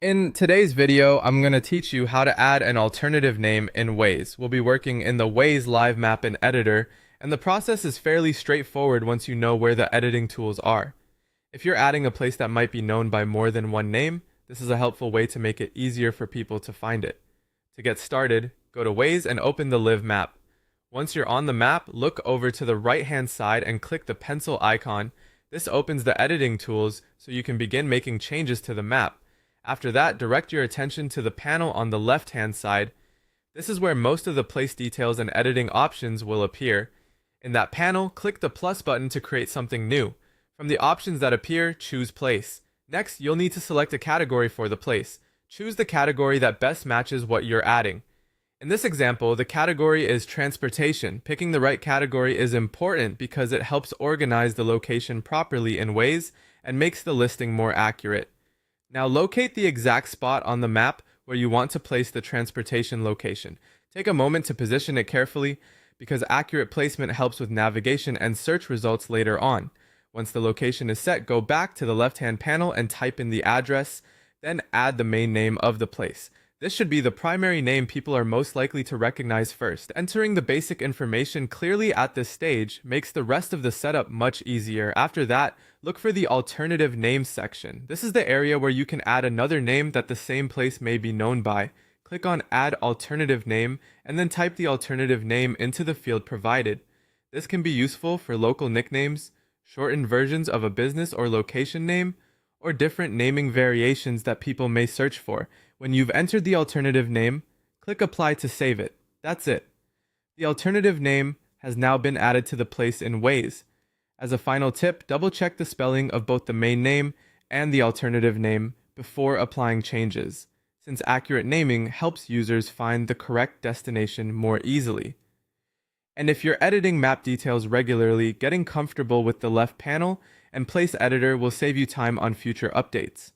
In today's video, I'm going to teach you how to add an alternative name in Waze. We'll be working in the Waze live map and editor, and the process is fairly straightforward once you know where the editing tools are. If you're adding a place that might be known by more than one name, this is a helpful way to make it easier for people to find it. To get started, go to Waze and open the live map. Once you're on the map, look over to the right-hand side and click the pencil icon. This opens the editing tools so you can begin making changes to the map. After that, direct your attention to the panel on the left-hand side. This is where most of the place details and editing options will appear. In that panel, click the plus button to create something new. From the options that appear, choose place. Next, you'll need to select a category for the place. Choose the category that best matches what you're adding. In this example, the category is transportation. Picking the right category is important because it helps organize the location properly in Waze and makes the listing more accurate. Now locate the exact spot on the map where you want to place the transportation location. Take a moment to position it carefully because accurate placement helps with navigation and search results later on. Once the location is set, go back to the left-hand panel and type in the address, then add the main name of the place. This should be the primary name people are most likely to recognize first. Entering the basic information clearly at this stage makes the rest of the setup much easier. After that, look for the alternative name section. This is the area where you can add another name that the same place may be known by. Click on Add Alternative Name and then type the alternative name into the field provided. This can be useful for local nicknames, shortened versions of a business or location name, or different naming variations that people may search for. When you've entered the alternative name, click Apply to save it. That's it. The alternative name has now been added to the place in Waze. As a final tip, double-check the spelling of both the main name and the alternative name before applying changes, since accurate naming helps users find the correct destination more easily. And if you're editing map details regularly, getting comfortable with the left panel and place editor will save you time on future updates.